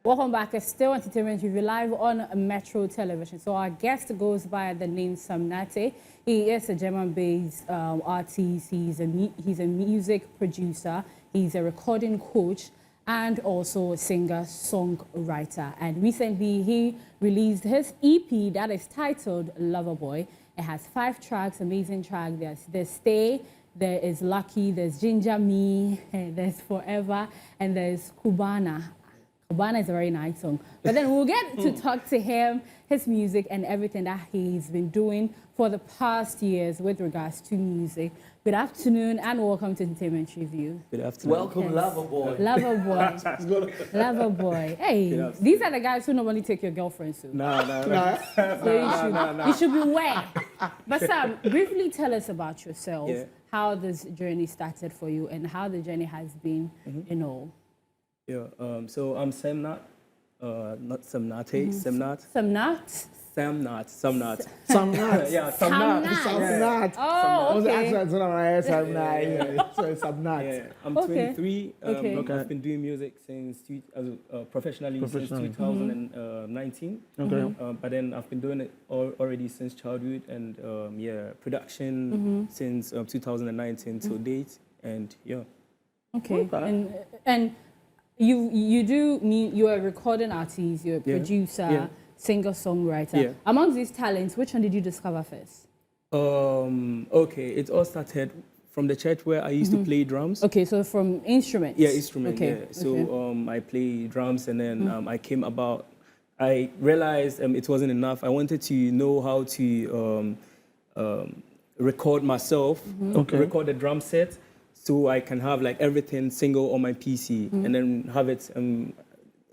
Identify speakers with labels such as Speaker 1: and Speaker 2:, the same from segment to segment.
Speaker 1: Welcome back. It's still Entertainment Review live on Metro Television. So our guest goes by the name SAMMNART. He is a German-based artist. He's a music producer. He's a recording coach and also a singer-songwriter. And recently he released his EP that is titled Loverboy. It has 5 tracks, amazing track. There's Stay, there is Lucky, there's Ginger Me, there's Forever, and there's Cubana. Cubana is a very nice song. But then we'll get to talk to him, his music, and everything that he's been doing for the past years with regards to music. Good afternoon and welcome to Entertainment Review.
Speaker 2: Good afternoon.
Speaker 3: Welcome, yes. Loverboy.
Speaker 1: Loverboy. Loverboy. Hey, these are the guys who normally take your girlfriends to.
Speaker 2: No.
Speaker 1: So you should beware. But Sam, briefly tell us about yourself, how this journey started for you and how the journey has been, you know.
Speaker 2: Yeah, so I'm SAMMNART, not SAMMNART, SAMMNART.
Speaker 1: SAMMNART?
Speaker 2: SAMMNART.
Speaker 3: SAMMNART.
Speaker 2: Yeah, SAMMNART.
Speaker 3: SAMMNART.
Speaker 1: Oh, okay.
Speaker 3: So it's SAMMNART.
Speaker 2: Yeah, I'm 23. I've been doing music since professionally since 2019. But then I've been doing it already since childhood, and production since 2019 till date, and yeah.
Speaker 1: Okay. And you're a recording artist, you're a producer, singer-songwriter. Yeah. Amongst these talents, which one did you discover first?
Speaker 2: Okay, it all started from the church where I used to play drums.
Speaker 1: Okay, so from instruments?
Speaker 2: Yeah, instruments,
Speaker 1: okay.
Speaker 2: yeah. So I play drums, and then I realized it wasn't enough. I wanted to know how to record myself, record the drum set, so I can have like everything single on my PC and then have it and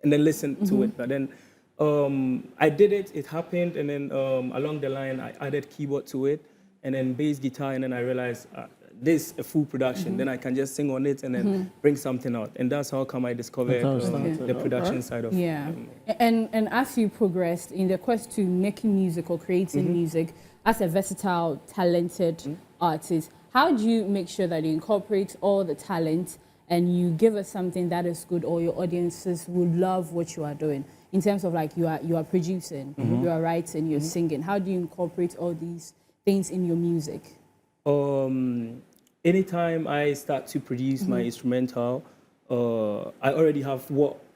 Speaker 2: then listen to it. But then I did it, it happened, and then along the line I added keyboard to it and then bass guitar, and then I realized this is a full production. Then I can just sing on it and then bring something out. And that's how come I discovered the production side of it.
Speaker 1: And as you progressed in the quest to making music or creating music as a versatile, talented artist, how do you make sure that you incorporate all the talent and you give us something that is good, or your audiences will love what you are doing? In terms of like you are producing, you are writing, you're singing. How do you incorporate all these things in your music?
Speaker 2: Anytime I start to produce my instrumental, I already have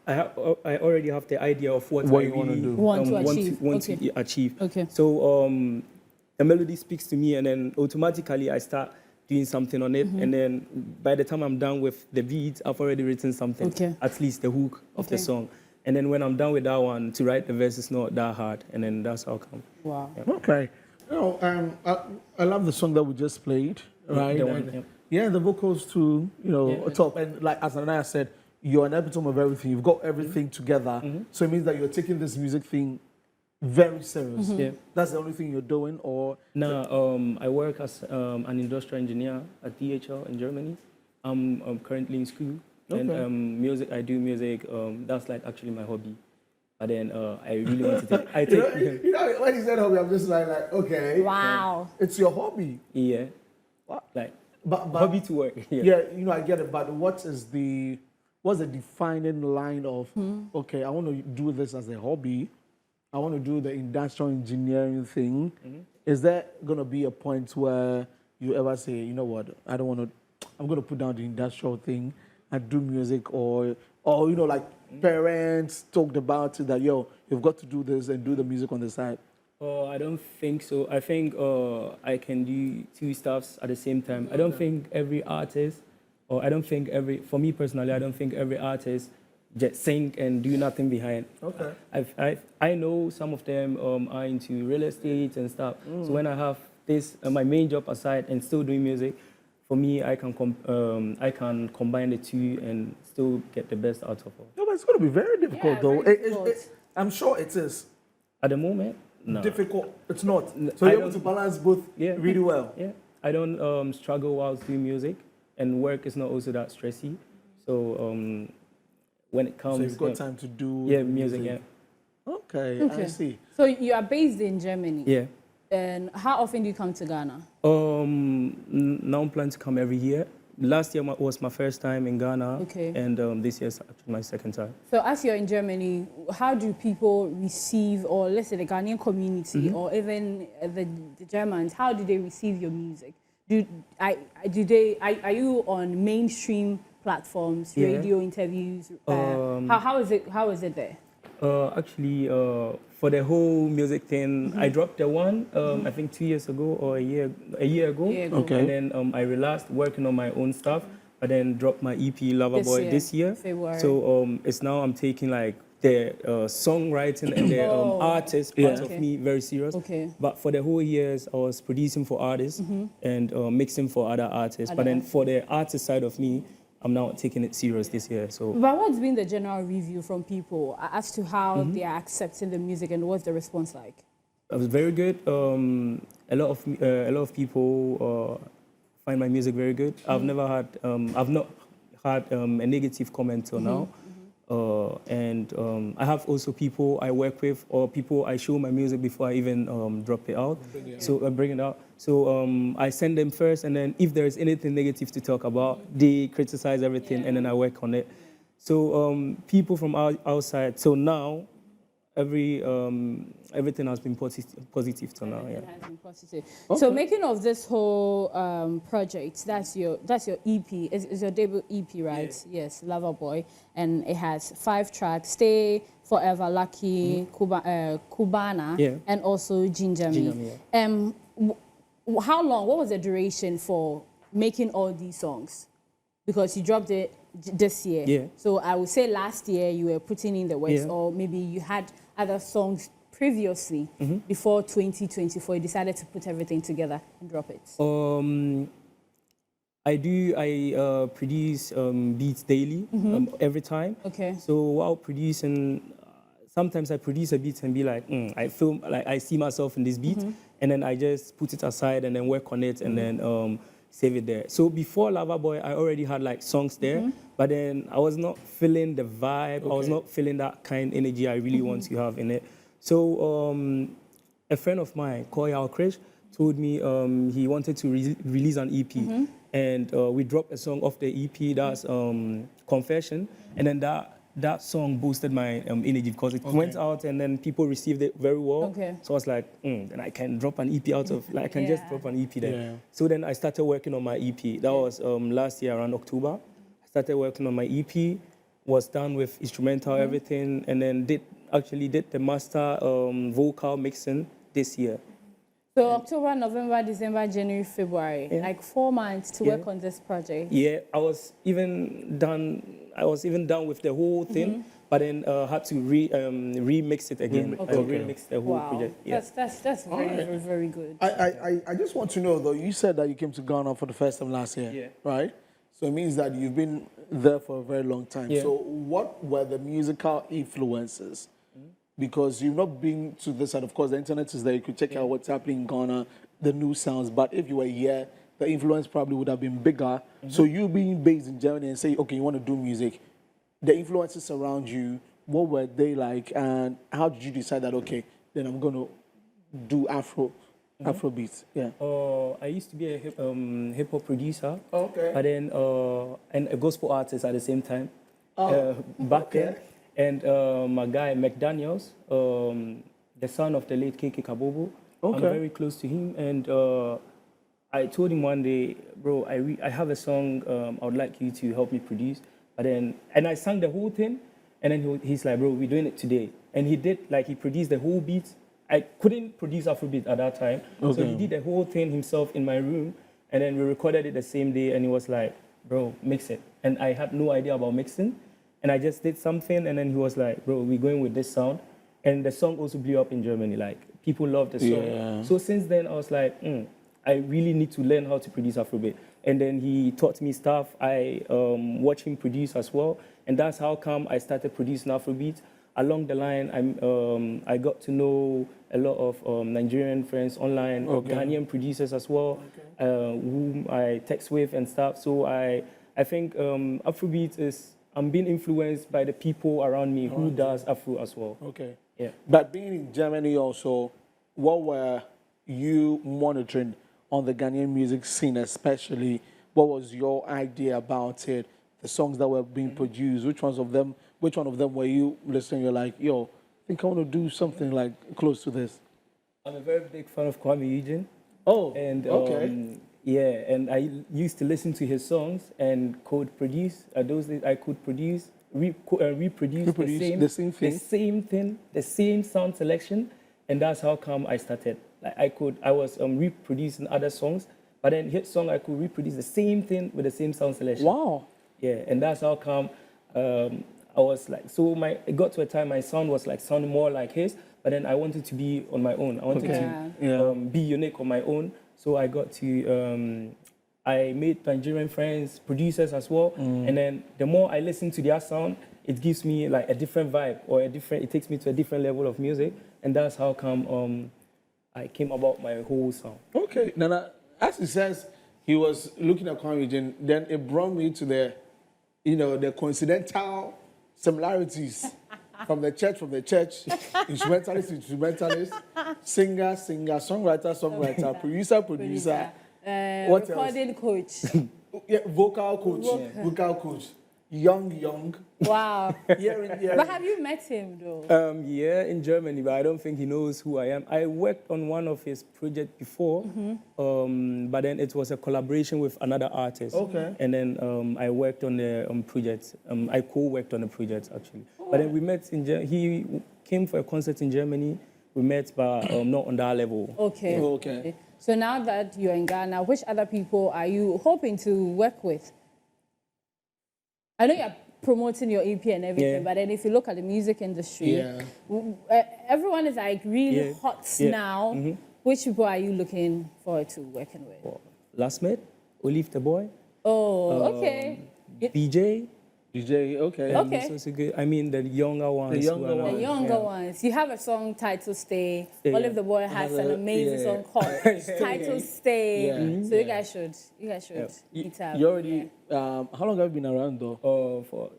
Speaker 2: I already have the idea of what I really want to achieve.
Speaker 1: Okay.
Speaker 2: So the melody speaks to me, and then automatically I start doing something on it, and then by the time I'm done with the beat, I've already written something, at least the hook of the song. And then when I'm done with that one, to write the verse is not that hard, and then that's how come.
Speaker 1: Wow.
Speaker 3: Yeah. Okay. You know, I love the song that we just played, right? The vocals too, you know, top. And like as Anaya said, you're an epitome of everything. You've got everything together. So it means that you're taking this music thing very serious. That's the only thing you're doing, or?
Speaker 2: No, I work as an industrial engineer at DHL in Germany. I'm currently in school. And music, I do music. That's like actually my hobby. But then I really want to take.
Speaker 3: You know, when you said hobby, I'm just like okay.
Speaker 1: Wow.
Speaker 3: It's your hobby.
Speaker 2: Yeah.
Speaker 3: What?
Speaker 2: Like,
Speaker 3: but
Speaker 2: hobby to work.
Speaker 3: Yeah, you know, I get it. But what's the defining line of okay, I want to do this as a hobby. I want to do the industrial engineering thing. Is there going to be a point where you ever say, you know what, I don't want to, I'm going to put down the industrial thing and do music, or you know, like parents talked about it that, yo, you've got to do this and do the music on the side?
Speaker 2: I don't think so. I think I can do 2 stuffs at the same time. I don't think every artist, for me personally, I don't think every artist just sing and do nothing behind. Okay. I know some of them are into real estate and stuff. So when I have this my main job aside and still doing music, for me I can combine the two and still get the best out of it.
Speaker 3: No, but it's going to be very difficult though. I'm sure it is.
Speaker 2: At the moment, no.
Speaker 3: Difficult. It's not. So you're able to balance both really well.
Speaker 2: Yeah. I don't struggle whilst doing music, and work is not also that stressy. So when it comes,
Speaker 3: so you've got time to do
Speaker 2: music. Yeah.
Speaker 3: Okay, I see.
Speaker 1: So you are based in Germany.
Speaker 2: Yeah.
Speaker 1: And how often do you come to Ghana?
Speaker 2: Now I'm planning to come every year, last year was my first time in Ghana,
Speaker 1: Okay.
Speaker 2: and this year is actually my second time.
Speaker 1: So as you're in Germany, how do people receive, or let's say the Ghanaian community, or even the Germans, how do they receive your music? Are you on mainstream platforms,
Speaker 2: Yeah.
Speaker 1: radio interviews? How is it there?
Speaker 2: Actually, for the whole music thing, I dropped the one I think 2 years ago or a year ago.
Speaker 3: Okay.
Speaker 2: And then I relaxed working on my own stuff, but then dropped my EP Loverboy this year.
Speaker 1: February.
Speaker 2: So it's now I'm taking like the songwriting and the artist part of me very serious.
Speaker 1: Okay.
Speaker 2: But for the whole years, I was producing for artists and mixing for other artists. But then for the artist side of me, I'm now taking it serious this year. So,
Speaker 1: but what's been the general review from people as to how they are accepting the music, and what's the response like?
Speaker 2: it was very good. A lot of people find my music very good. I've not had a negative comment till now. And I have also people I work with or people I show my music before I even drop it out. Bring it out. So I send them first, and then if there is anything negative to talk about, they criticize everything, and then I work on it. So people from outside. So now, everything has been positive till now. Yeah.
Speaker 1: It has been positive. So making of this whole project, that's your EP, is your debut EP, right? Yeah. Yes, Loverboy, and it has 5 tracks: Stay, Forever, Lucky, Cubana, and also Ginger Me. How long? What was the duration for making all these songs? Because you dropped it this year.
Speaker 2: Yeah.
Speaker 1: So I would say last year you were putting in the work, or maybe you had other songs previously before 2024. You decided to put everything together and drop it.
Speaker 2: I produce beats daily every time.
Speaker 1: Okay.
Speaker 2: So while producing, sometimes I produce a beat and be like, I feel like I see myself in this beat, and then I just put it aside and then work on it and then save it there. So before Loverboy, I already had like songs there, but then I was not feeling the vibe. I was not feeling that kind of energy I really want to have in it. So a friend of mine, Koya Krish, told me he wanted to release an EP, and we dropped a song off the EP. That's Confession, and then that song boosted my energy because it went out and then people received it very well.
Speaker 1: Okay.
Speaker 2: So I was like, then I can drop an EP out of, like, I can just drop an EP there.
Speaker 3: Yeah.
Speaker 2: So then I started working on my EP. That was last year around October. I started working on my EP, was done with instrumental, everything, and then did the master vocal mixing this year.
Speaker 1: So October, November, December, January, February, like 4 months to work on this project.
Speaker 2: Yeah, I was even done with the whole thing, but then had to remix it again. Remix the whole project. Yeah.
Speaker 1: That's very, very good.
Speaker 3: I just want to know, though, you said that you came to Ghana for the first time last year, right? So it means that you've been there for a very long time.
Speaker 2: Yeah.
Speaker 3: So what were the musical influences? Because you've not been to this side. Of course, the internet is there. You could check out what's happening in Ghana, the new sounds. But if you were here, the influence probably would have been bigger. So you being based in Germany and say, okay, you want to do music, the influences around you, what were they like? And how did you decide that, okay, then I'm going to do Afro beats? Yeah.
Speaker 2: I used to be a hip hop producer.
Speaker 3: Okay.
Speaker 2: But then and a gospel artist at the same time. Back then. And my guy McDaniels, the son of the late KK Kabobo, I'm very close to him. And I told him one day, bro, I have a song I would like you to help me produce. But then, and I sang the whole thing. And then he's like, bro, we're doing it today. And he produced the whole beat. I couldn't produce Afrobeat at that time. So he did the whole thing himself in my room. And then we recorded it the same day. And he was like, bro, mix it. And I had no idea about mixing. And I just did something, and then he was like, bro, we're going with this sound. And the song also blew up in Germany. Like, people loved the song.
Speaker 3: Yeah.
Speaker 2: So since then, I was like, I really need to learn how to produce Afrobeat. And then he taught me stuff. I watched him produce as well. And that's how come I started producing Afrobeat. Along the line, I got to know a lot of Nigerian friends online, Ghanaian producers as well, whom I text with and stuff. So I think Afrobeat is... I'm being influenced by the people around me who does Afro as well.
Speaker 3: Okay.
Speaker 2: Yeah.
Speaker 3: But being in Germany also, what were you monitoring on the Ghanaian music scene, especially what was your idea about it? The songs that were being produced, which one of them were you listening? You're like, yo, I think I want to do something like close to this.
Speaker 2: I'm a very big fan of Kwame Eugene.
Speaker 3: Oh,
Speaker 2: And
Speaker 3: okay.
Speaker 2: yeah, and I used to listen to his songs and code produce. Those days I could produce, reproduce
Speaker 3: The same thing?
Speaker 2: the same sound selection, and that's how come I started. Like I was reproducing other songs, but then hit song I could reproduce the same thing with the same sound selection.
Speaker 3: Wow.
Speaker 2: Yeah, and that's how come I was like, so it got to a time my sound was like sounding more like his, but then I wanted to be on my own. I wanted to be unique on my own. So I got to, I made Nigerian friends, producers as well. And then the more I listen to their sound, it gives me like a different vibe or it takes me to a different level of music. And that's how come I came about my whole sound.
Speaker 3: Okay. Now, as he says, he was looking at Kwame Eugene, then it brought me to the coincidental similarities from the church, instrumentalist, singer, songwriter, producer. What
Speaker 1: recording
Speaker 3: else?
Speaker 1: coach.
Speaker 3: Yeah, vocal coach. Young.
Speaker 1: Wow.
Speaker 3: Yeah.
Speaker 1: But have you met him though?
Speaker 2: Yeah, in Germany, but I don't think he knows who I am. I worked on one of his projects before, but then it was a collaboration with another artist.
Speaker 3: Okay.
Speaker 2: And then I worked on the project. I co-worked on the project actually. But then we met he came for a concert in Germany. We met, but not on that level.
Speaker 1: Okay.
Speaker 3: Okay.
Speaker 1: So now that you're in Ghana, which other people are you hoping to work with? I know you're promoting your EP and everything, but then if you look at the music industry, everyone is like really hot now. Which people are you looking forward to working with?
Speaker 2: Well, Last Mate, Olive the Boy.
Speaker 1: Oh, okay.
Speaker 2: DJ.
Speaker 3: Okay.
Speaker 2: And it's also good. I mean, the younger ones.
Speaker 3: The younger
Speaker 1: ones. You have a song titled Stay. Olive the Boy has an amazing song called titled Stay. So you guys should meet up.
Speaker 3: You already, how long have you been around though?
Speaker 2: For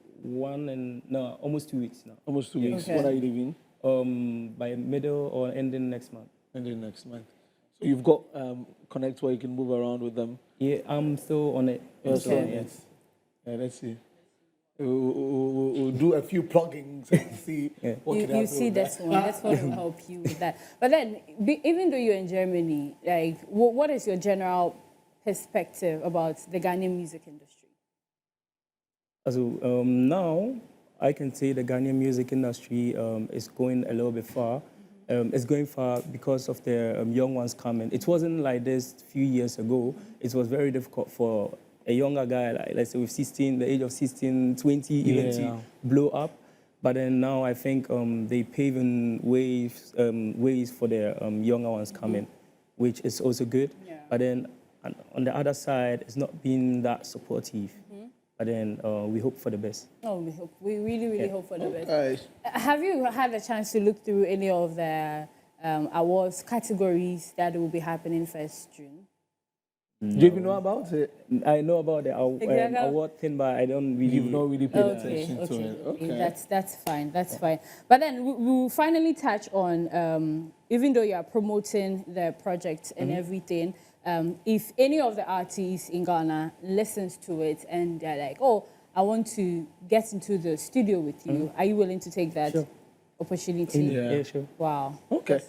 Speaker 2: almost 2 weeks now.
Speaker 3: Almost 2 weeks.
Speaker 1: Okay.
Speaker 3: When are you leaving?
Speaker 2: By middle or ending next month.
Speaker 3: Ending next month. So you've got Connect where you can move around with them.
Speaker 2: Yeah, I'm still on it.
Speaker 1: Okay.
Speaker 3: Yeah, let's see. We'll do a few plugins and see what can happen.
Speaker 1: You see this one. That's what will help you with that. But then, even though you're in Germany, like, what is your general perspective about the Ghanaian music industry?
Speaker 2: So now I can say the Ghanaian music industry is going a little bit far. It's going far because of the young ones coming. It wasn't like this a few years ago. It was very difficult for a younger guy, like let's say with the age of 16, 20, even to blow up. But then now I think they paving ways for the younger ones coming, which is also good. Yeah. But then on the other side, it's not been that supportive. But then we hope for the best. Oh, we hope. We really hope for the best. Have you had a chance to look through any of the awards categories that will be happening 1st June?
Speaker 3: No. Do you even know about it?
Speaker 2: I know about the award thing, but I don't really...
Speaker 3: You've not really paid attention to it.
Speaker 1: Okay. That's fine. That's fine. But then we'll finally touch on, even though you are promoting the project and everything, if any of the artists in Ghana listens to it and they're like, oh, I want to get into the studio with you, are you willing to take that opportunity?
Speaker 2: Yeah, sure.
Speaker 1: Wow.
Speaker 3: Okay.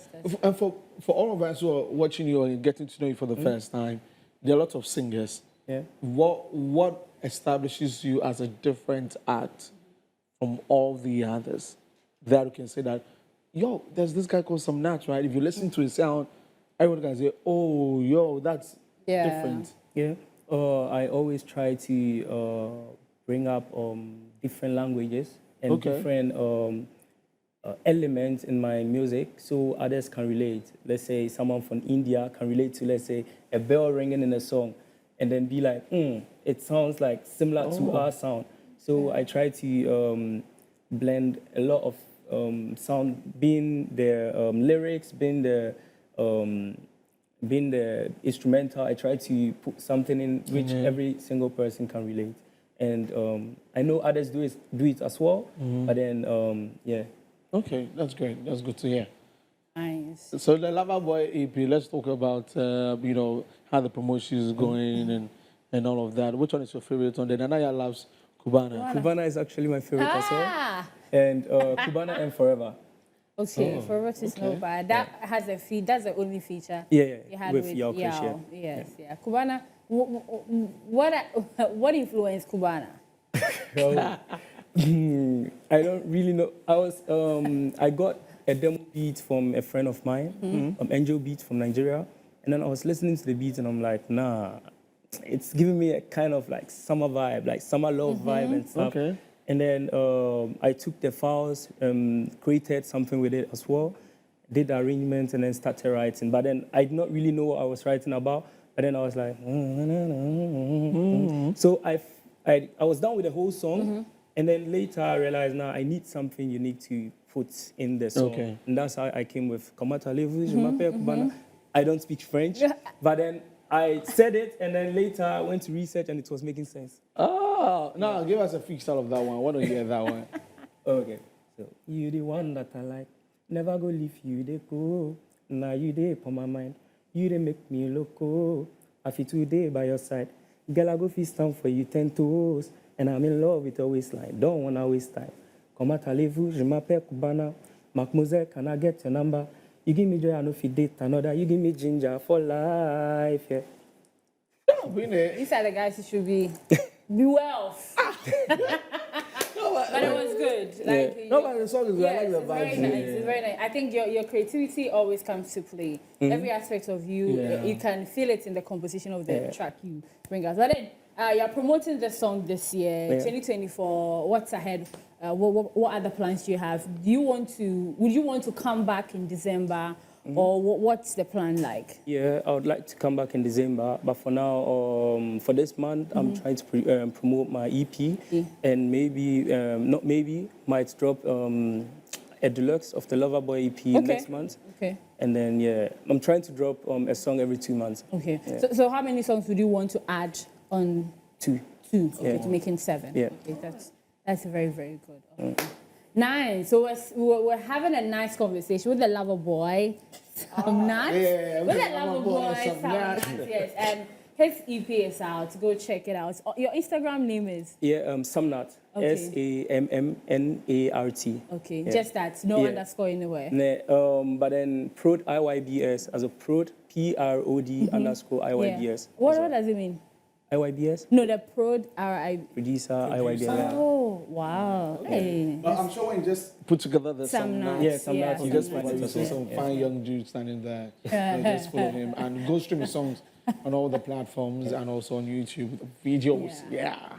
Speaker 3: And for all of us who are watching you and getting to know you for the first time, there are lots of singers.
Speaker 2: Yeah.
Speaker 3: What establishes you as a different act from all the others? That you can say that, yo, there's this guy called SAMMNART, right? If you listen to his sound, everyone can say, oh, yo, that's different.
Speaker 2: Yeah. I always try to bring up different languages and different elements in my music so others can relate. Let's say someone from India can relate to, let's say, a bell ringing in a song and then be like, it sounds like similar to our sound. So I try to blend a lot of sound, being the lyrics, being the instrumental. I try to put something in which every single person can relate. And I know others do it as well, but then, yeah.
Speaker 3: Okay, that's great. That's good to hear.
Speaker 1: Nice.
Speaker 3: So the Lover Boy EP, let's talk about, how the promotion is going and and all of that. Which one is your favorite one? The Nanaya loves Cubana.
Speaker 2: Cubana is actually my favorite as well.
Speaker 1: Ah,
Speaker 2: And Cubana and Forever.
Speaker 1: okay. For us, it's no
Speaker 3: okay.
Speaker 1: bad. That has a feed. That's the only feature.
Speaker 2: Yeah,
Speaker 1: You had
Speaker 2: with
Speaker 1: with
Speaker 2: Yao Krish,
Speaker 1: Yao. Yes, yeah. Cubana. What influenced Cubana?
Speaker 2: Well, I don't really know. I got a demo beat from a friend of mine, Angel Beat from Nigeria, and then I was listening to the beat and I'm like, nah, it's giving me a kind of like summer vibe, like summer love vibe and stuff.
Speaker 3: Okay.
Speaker 2: And then I took the files, created something with it as well, did the arrangements and then started writing. But then I did not really know what I was writing about. But then I was like, so I was done with the whole song. And then later I realized now I need something unique to put in the song.
Speaker 3: Okay.
Speaker 2: And that's how I came with Kamata Levu, Je m'appelle Cubana. I don't speak French, but then I said it and then later I went to research and it was making sense.
Speaker 3: Oh, now give us a freestyle of that one. Why don't you hear that one?
Speaker 2: Okay. So you the one that I like. Never go leave you, they go. Now you there on my mind. You they make me loco. I feel today by your side. Girl, I go fist down for you 10 toes. And I'm in love with your waistline. Don't wanna waste time. Come at vous, je m'appelle Cubana. Mademoiselle, can I get your number? You give me joy, I know if you date another. You give me ginger for life, yeah.
Speaker 1: These are the guys who should be wealth. But it was good. Like,
Speaker 3: No, but the song is good. I like the
Speaker 1: it's very
Speaker 3: vibe.
Speaker 1: nice. It's very nice. I think your creativity always comes to play. Every aspect of you, you can feel it in the composition of the track you bring us. But then you're promoting the song this year, 2024. What's ahead? What other plans do you have? Would you want to come back in December? Or what's the plan like?
Speaker 2: Yeah, I would like to come back in December, but for now, for this month, I'm trying to promote my EP, and maybe, not maybe, might drop a deluxe of the Loverboy EP next month.
Speaker 1: Okay.
Speaker 2: And then, yeah, I'm trying to drop a song every 2 months.
Speaker 1: Okay.
Speaker 2: Yeah.
Speaker 1: So how many songs would you want to add on?
Speaker 2: 2.
Speaker 1: 2. Okay,
Speaker 2: Yeah.
Speaker 1: to making 7.
Speaker 2: Yeah.
Speaker 1: Okay, that's very, very good. Okay. Nice. So we're having a nice conversation with the lover boy, SAMMNART.
Speaker 3: Yeah,
Speaker 1: With the lover boy,
Speaker 3: SAMMNART.
Speaker 1: SAMMNART, yes. And his EP is out. Go check it out. Your Instagram name is?
Speaker 2: Yeah, SAMMNART.
Speaker 1: Okay.
Speaker 2: SAMMNART.
Speaker 1: Okay,
Speaker 2: Yeah.
Speaker 1: just that. No
Speaker 2: Yeah.
Speaker 1: underscore anywhere.
Speaker 2: But then prod IYBS as a prod PROD underscore IYBS.
Speaker 1: What does it mean?
Speaker 2: IYBS?
Speaker 1: No, the prod RI.
Speaker 2: Producer IYBS. Yeah.
Speaker 1: Oh, wow. Hey.
Speaker 3: But I'm sure when you just put together the
Speaker 1: SAMMNART.
Speaker 2: Yeah, SAMMNART.
Speaker 3: you just
Speaker 1: SAMMNART.
Speaker 3: find you see some fine young dude standing there. Just follow him and go stream his songs on all the platforms and also on YouTube with videos. Yeah.